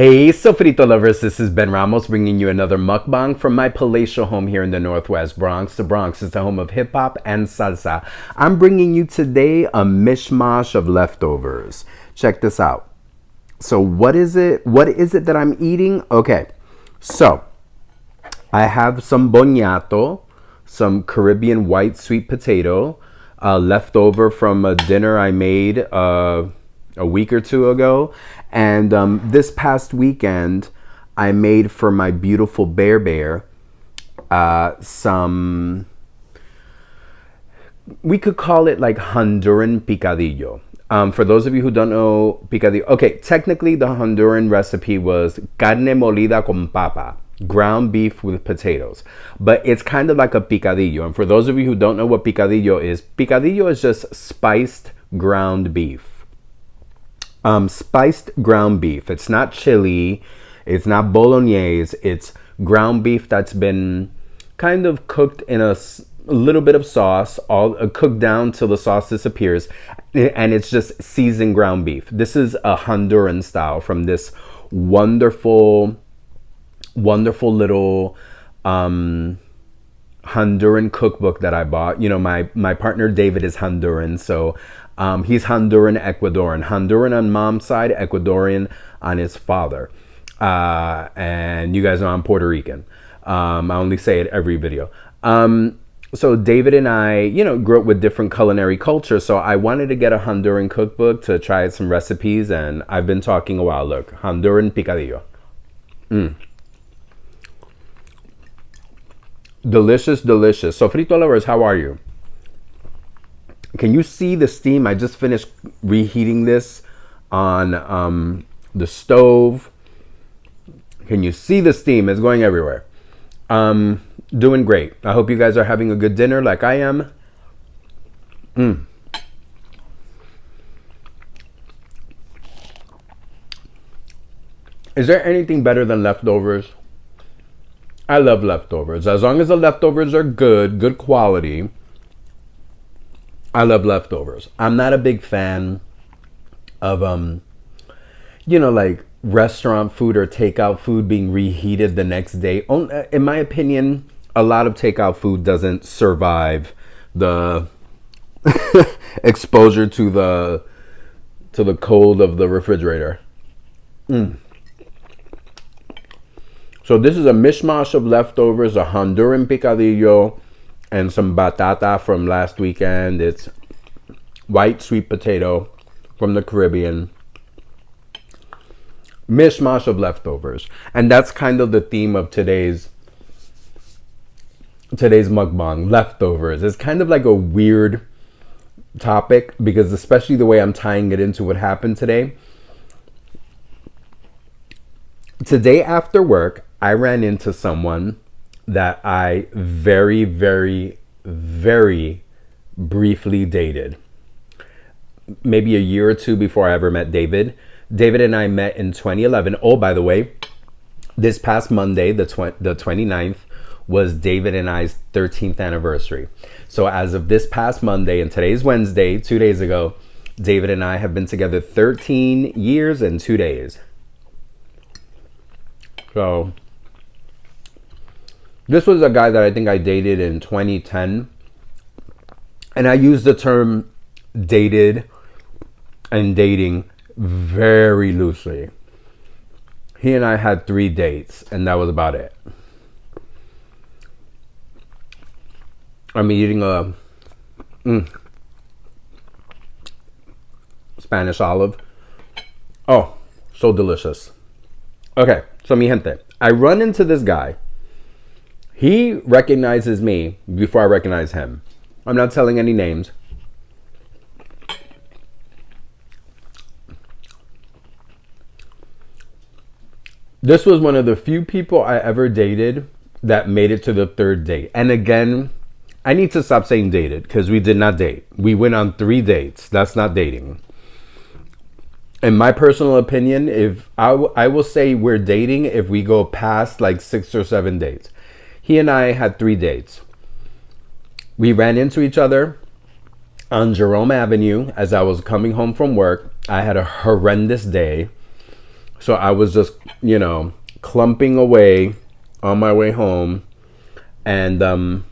Hey, Sofrito lovers, this is Ben Ramos bringing you another mukbang from my palatial home here in the Northwest Bronx. The Bronx is the home of hip hop and salsa. I'm bringing you today a mishmash of leftovers. Check this out. So what is it? What is it that I'm eating? Okay, so I have some boniato, some Caribbean white sweet potato, left over from a dinner I made a week or two ago. And this past weekend, I made for my beautiful bear some, we could call it like Honduran picadillo. For those of you who don't know picadillo, okay, technically the Honduran recipe was carne molida con papa, ground beef with potatoes, but it's kind of like a picadillo. And for those of you who don't know what picadillo is just spiced ground beef. Spiced ground beef. It's not chili, it's not bolognese, it's ground beef that's been kind of cooked in a little bit of sauce, all cooked down till the sauce disappears, and it's just seasoned ground beef. This is a Honduran style from this wonderful little Honduran cookbook that I bought. You know, my partner David is Honduran, so he's Honduran, Ecuadorian. Honduran on mom's side, Ecuadorian on his father. And you guys know I'm Puerto Rican. I only say it every video. So David and I, you know, grew up with different culinary cultures. So I wanted to get a Honduran cookbook to try some recipes. And I've been talking a while. Look, Honduran picadillo. Delicious, delicious. So Frito lovers, how are you? Can you see the steam? I just finished reheating this on the stove. Can you see the steam? It's going everywhere. Doing great. I hope you guys are having a good dinner like I am. Is there anything better than leftovers? I love leftovers. As long as the leftovers are good quality, I love leftovers. I'm not a big fan of, you know, like restaurant food or takeout food being reheated the next day. In my opinion, a lot of takeout food doesn't survive the exposure to the cold of the refrigerator. So this is a mishmash of leftovers, a Honduran picadillo, and some batata from last weekend. It's white sweet potato from the Caribbean. Mishmash of leftovers. And that's kind of the theme of today's mukbang, leftovers. It's kind of like a weird topic because especially the way I'm tying it into what happened today. Today after work, I ran into someone that I very, very, very briefly dated. Maybe a year or two before I ever met David. David and I met in 2011. Oh, by the way, this past Monday, the 29th, was David and I's 13th anniversary. So as of this past Monday, and today's Wednesday, 2 days ago, David and I have been together 13 years and 2 days. So this was a guy that I think I dated in 2010. And I use the term dated and dating very loosely. He and I had 3 dates, and that was about it. I'm eating a Spanish olive. Oh, so delicious. Okay, so mi gente, I run into this guy. He recognizes me before I recognize him. I'm not telling any names. This was one of the few people I ever dated that made it to the 3rd date. And again, I need to stop saying dated because we did not date. We went on 3 dates. That's not dating. In my personal opinion, if I will say we're dating if we go past like 6 or 7 dates. He and I had 3 dates. We ran into each other on Jerome Avenue as I was coming home from work. I had a horrendous day. So I was just, clumping away on my way home, and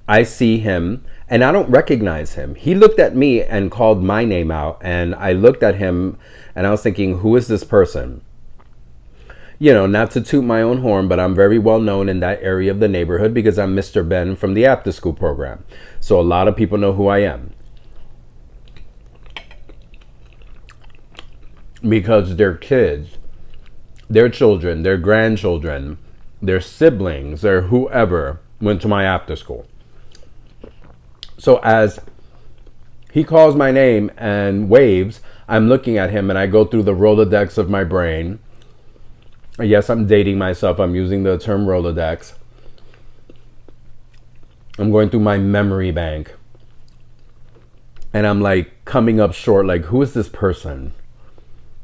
I see him, and I don't recognize him. He looked at me and called my name out, and I looked at him, and I was thinking, who is this person? Not to toot my own horn, but I'm very well known in that area of the neighborhood because I'm Mr. Ben from the after school program. So a lot of people know who I am. Because their kids, their children, their grandchildren, their siblings, their whoever went to my after school. So as he calls my name and waves, I'm looking at him and I go through the Rolodex of my brain. Yes, I'm dating myself. I'm using the term Rolodex. I'm going through my memory bank. And I'm like coming up short, like, who is this person?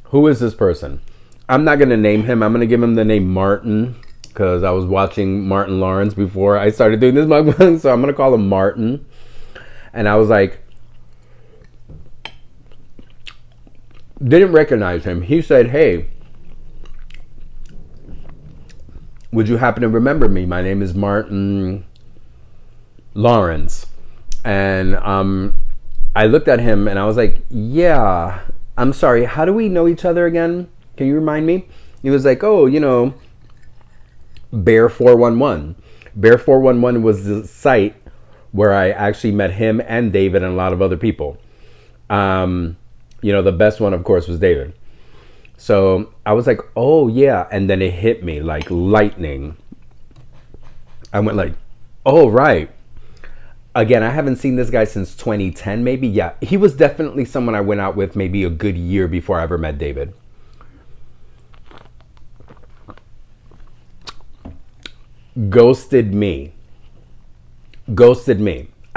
Who is this person? I'm not going to name him. I'm going to give him the name Martin because I was watching Martin Lawrence before I started doing this mukbang. So I'm going to call him Martin. And I was like, didn't recognize him. He said, hey, would you happen to remember me? My name is Martin Lawrence. And I looked at him and I was like, yeah, I'm sorry. How do we know each other again? Can you remind me? He was like, oh, Bear 411. Bear 411 was the site where I actually met him and David and a lot of other people. The best one, of course, was David. So I was like, oh, yeah. And then it hit me like lightning. I went like, oh, right. Again, I haven't seen this guy since 2010, maybe. Yeah, he was definitely someone I went out with maybe a good year before I ever met David. Ghosted me.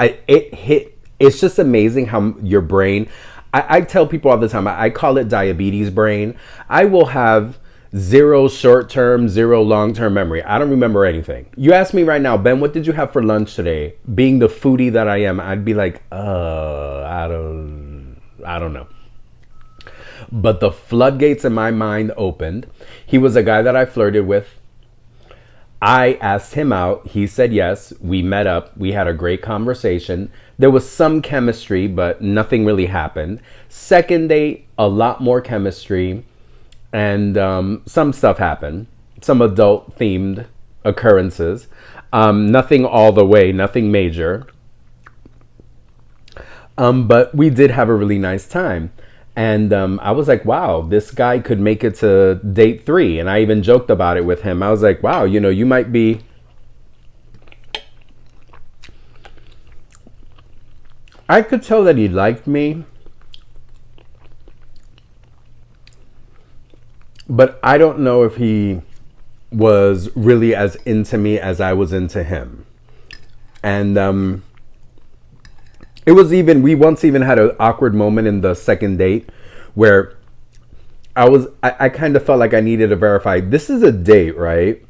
It's just amazing how your brain... I tell people all the time, I call it diabetes brain. I will have 0 short-term, 0 long-term memory. I don't remember anything. You ask me right now, Ben, what did you have for lunch today? Being the foodie that I am, I'd be like, I don't know. But the floodgates in my mind opened. He was a guy that I flirted with. I asked him out. He said yes. We met up. We had a great conversation. There was some chemistry, but nothing really happened. Second date, a lot more chemistry. And some stuff happened. Some adult themed occurrences. Nothing all the way, nothing major. But we did have a really nice time. And I was like, wow, this guy could make it to date 3. And I even joked about it with him. I was like, wow, you might be... I could tell that he liked me. But I don't know if he was really as into me as I was into him. And we once even had an awkward moment in the second date where I kind of felt like I needed to verify, this is a date, right?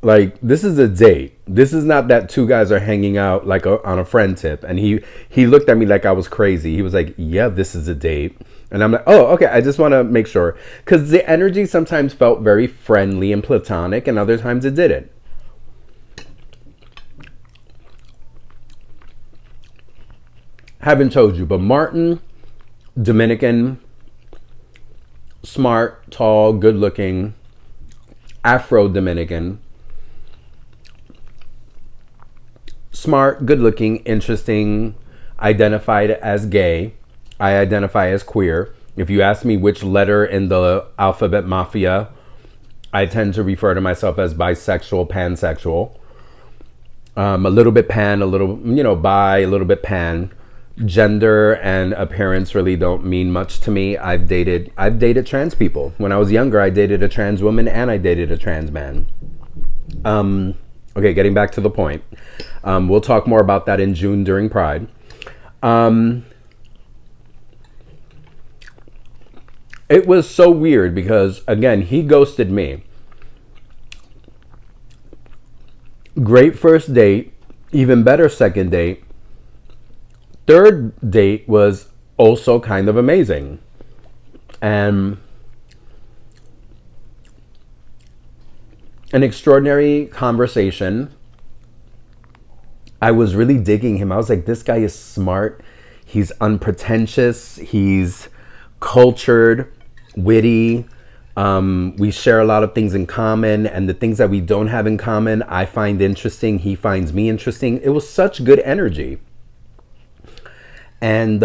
Like, this is a date. This is not that 2 guys are hanging out like on a friend tip. And he looked at me like I was crazy. He was like, yeah, this is a date. And I'm like, oh, okay, I just want to make sure. Because the energy sometimes felt very friendly and platonic, and other times it didn't. Haven't told you, but Martin, Dominican, smart, tall, good looking, Afro-Dominican. Smart, good looking, interesting, identified as gay. I identify as queer. If you ask me which letter in the alphabet mafia, I tend to refer to myself as bisexual, pansexual. A little bit pan, a little, bi, a little bit pan. Gender and appearance really don't mean much to me. I've dated trans people. When I was younger, I dated a trans woman and I dated a trans man. Okay, getting back to the point. We'll talk more about that in June during Pride. It was so weird because, again, he ghosted me. Great first date, even better second date. Third date was also kind of amazing. And an extraordinary conversation. I was really digging him. I was like, this guy is smart. He's unpretentious. He's cultured, witty. We share a lot of things in common, and the things that we don't have in common, I find interesting. He finds me interesting. It was such good energy. And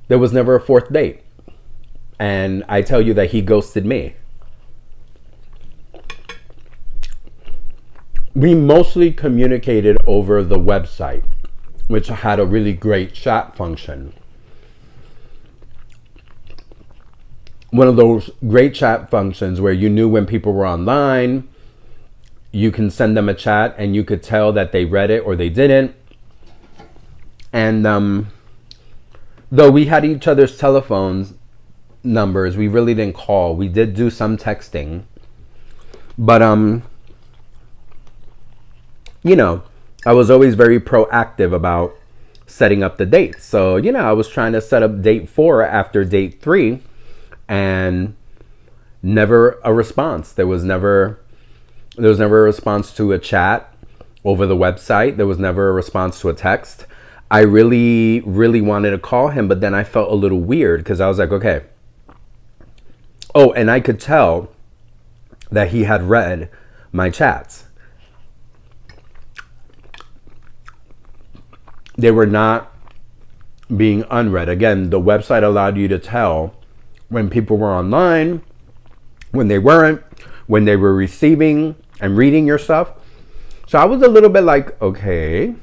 there was never a fourth date. And I tell you that he ghosted me. We mostly communicated over the website, which had a really great chat function. One of those great chat functions where you knew when people were online, you can send them a chat and you could tell that they read it or they didn't. And though we had each other's telephones numbers, we really didn't call. We did do some texting. But you know, I was always very proactive about setting up the dates. So, you know, I was trying to set up date 4 after date 3 and never a response. There was never a response to a chat over the website. There was never a response to a text. I really, really wanted to call him, but then I felt a little weird because I was like, okay. Oh, and I could tell that he had read my chats. They were not being unread. Again, the website allowed you to tell when people were online, when they weren't, when they were receiving and reading your stuff. So I was a little bit like, okay.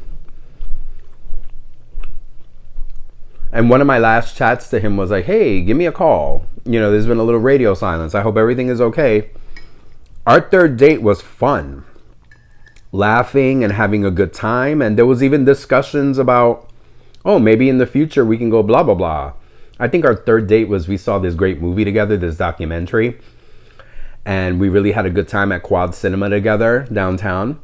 And one of my last chats to him was like, hey, give me a call. You know, there's been a little radio silence. I hope everything is okay. Our third date was fun. Laughing and having a good time. And there was even discussions about, oh, maybe in the future we can go blah, blah, blah. I think our third date was we saw this great movie together, this documentary. And we really had a good time at Quad Cinema together downtown.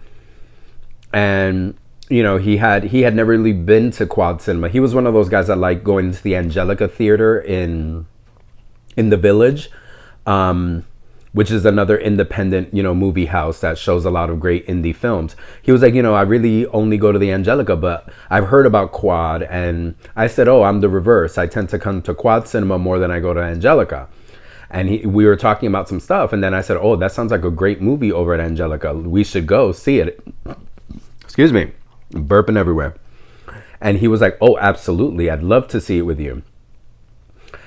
And, you know, he had never really been to Quad Cinema. He was one of those guys that liked going to the Angelica Theater in the Village. Which is another independent, you know, movie house that shows a lot of great indie films. He was like, you know, I really only go to the Angelica, but I've heard about Quad. And I said, oh, I'm the reverse. I tend to come to Quad Cinema more than I go to Angelica. And we were talking about some stuff. And then I said, oh, that sounds like a great movie over at Angelica. We should go see it. Excuse me, I'm burping everywhere. And he was like, oh, absolutely. I'd love to see it with you.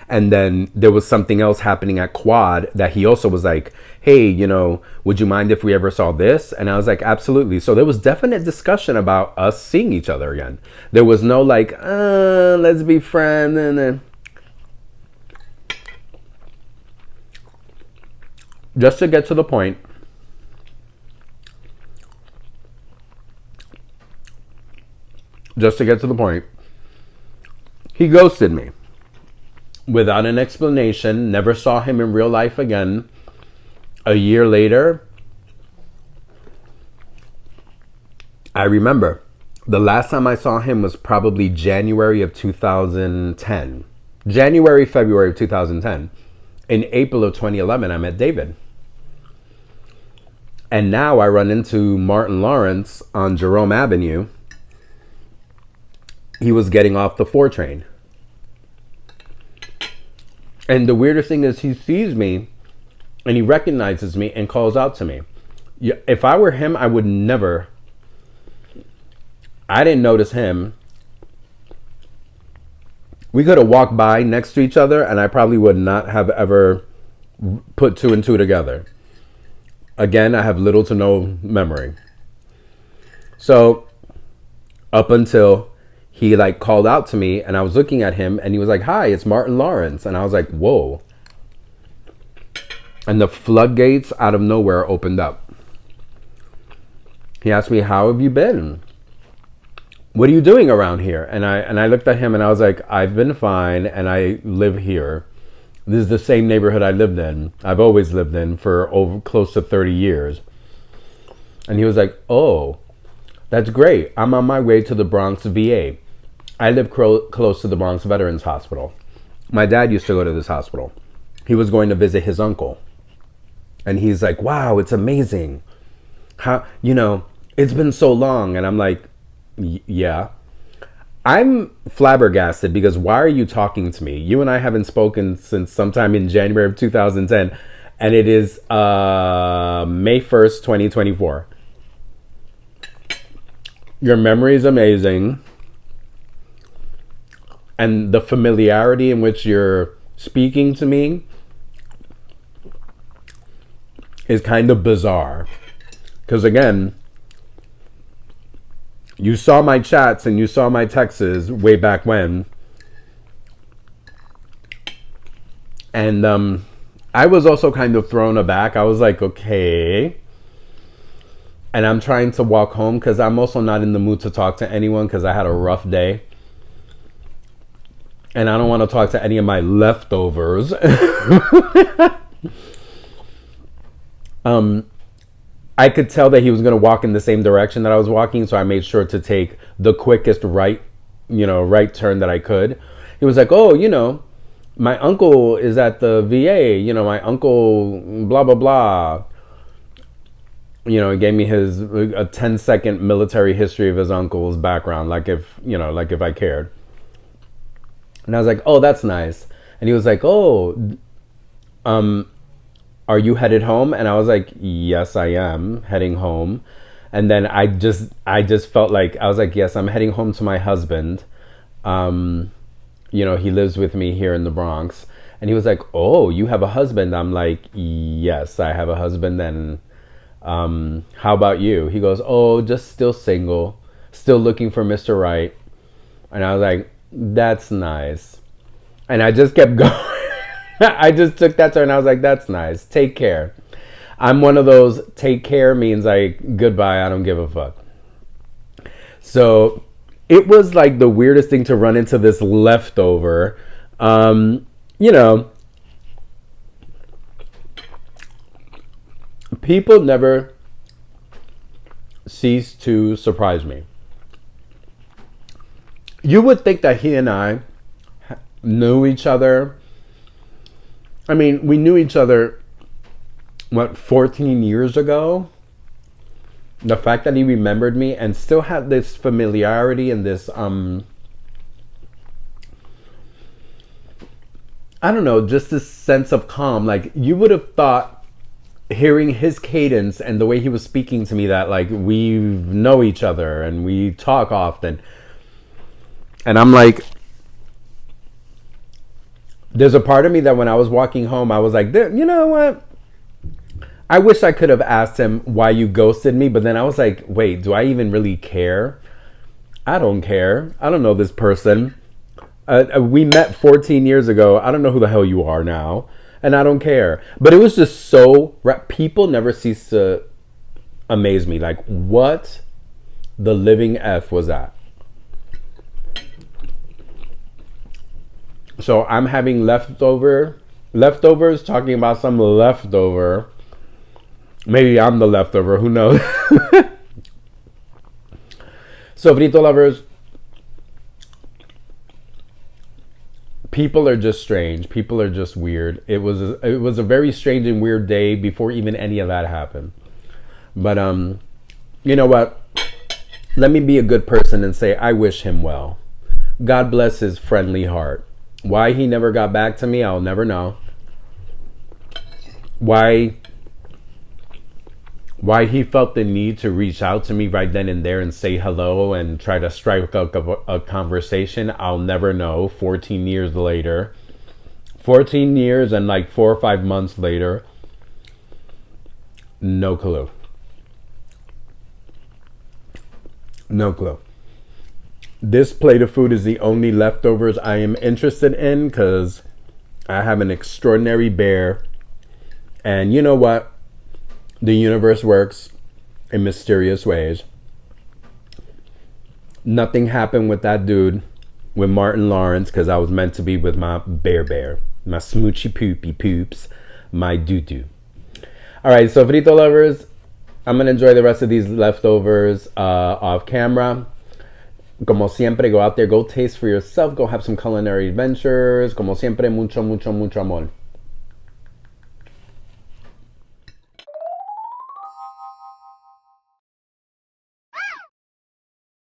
And then there was something else happening at Quad that he also was like, hey, you know, would you mind if we ever saw this? And I was like, absolutely. So there was definite discussion about us seeing each other again. There was no like, let's be friends. And then just to get to the point, he ghosted me. Without an explanation, never saw him in real life again. A year later, I remember the last time I saw him was probably January of 2010. January, February of 2010. In April of 2011, I met David. And now I run into Martin Lawrence on Jerome Avenue. He was getting off the 4 train. And the weirdest thing is he sees me and he recognizes me and calls out to me. If I were him, I would never. I didn't notice him. We could have walked by next to each other and I probably would not have ever put 2 and 2 together. Again, I have little to no memory. So up until he like called out to me and I was looking at him and he was like, hi, it's Martin Lawrence. And I was like, whoa. And the floodgates out of nowhere opened up. He asked me, how have you been? What are you doing around here? And I looked at him and I was like, I've been fine and I live here. This is the same neighborhood I lived in. I've always lived in for over close to 30 years. And he was like, oh, that's great. I'm on my way to the Bronx VA. I live close to the Bronx Veterans Hospital. My dad used to go to this hospital. He was going to visit his uncle. And he's like, wow, it's amazing. How, it's been so long. And I'm like, yeah. I'm flabbergasted because why are you talking to me? You and I haven't spoken since sometime in January of 2010, and it is May 1st, 2024. Your memory is amazing, and the familiarity in which you're speaking to me is kind of bizarre. Because again, you saw my chats and you saw my texts way back when. And I was also kind of thrown aback. I was like, okay. And I'm trying to walk home because I'm also not in the mood to talk to anyone because I had a rough day. And I don't want to talk to any of my leftovers. I could tell that he was going to walk in the same direction that I was walking, so I made sure to take the quickest right turn that I could. He was like, oh, my uncle is at the VA, my uncle, blah, blah, blah. He gave me a 10-second military history of his uncle's background, like if I cared. And I was like, oh, that's nice. And he was like, oh, are you headed home? And I was like, yes, I am heading home. And then I just felt like, I was like, yes, I'm heading home to my husband. He lives with me here in the Bronx. And he was like, oh, you have a husband? I'm like, yes, I have a husband. And how about you? He goes, oh, just still single, still looking for Mr. Right. And I was like, that's nice. And I just kept going. I just took that turn. I was like, that's nice. Take care. I'm one of those, take care means like, goodbye, I don't give a fuck. So it was like the weirdest thing to run into this leftover. People never cease to surprise me. You would think that he and I knew each other. I mean, we knew each other, 14 years ago? The fact that he remembered me and still had this familiarity and this, I don't know, just this sense of calm. Like, you would have thought, hearing his cadence and the way he was speaking to me, that, like, we know each other and we talk often. And I'm like, there's a part of me that when I was walking home, I was like, you know what? I wish I could have asked him why you ghosted me. But then I was like, wait, do I even really care? I don't care. I don't know this person. We met 14 years ago. I don't know who the hell you are now. And I don't care. But it was just so... People never cease to amaze me. Like, what the living F was that? So I'm having leftovers talking about some leftover. Maybe I'm the leftover, who knows? So Frito lovers, people are just strange. People are just weird. It was a very strange and weird day before even any of that happened. But you know what? Let me be a good person and say I wish him well. God bless his friendly heart. Why he never got back to me, I'll never know. Why he felt the need to reach out to me right then and there and say hello and try to strike up a conversation, I'll never know. 14 years later. 14 years and like 4 or 5 months later. No clue. No clue. This plate of food is the only leftovers I am interested in because I have an extraordinary bear. And you know what? The universe works in mysterious ways. Nothing happened with that dude, with Martin Lawrence, because I was meant to be with my bear, my smoochy poopy poops, my doo-doo. All right, so Frito lovers, I'm going to enjoy the rest of these leftovers off camera. Como siempre, go out there, go taste for yourself, go have some culinary adventures. Como siempre, mucho, mucho, mucho amor.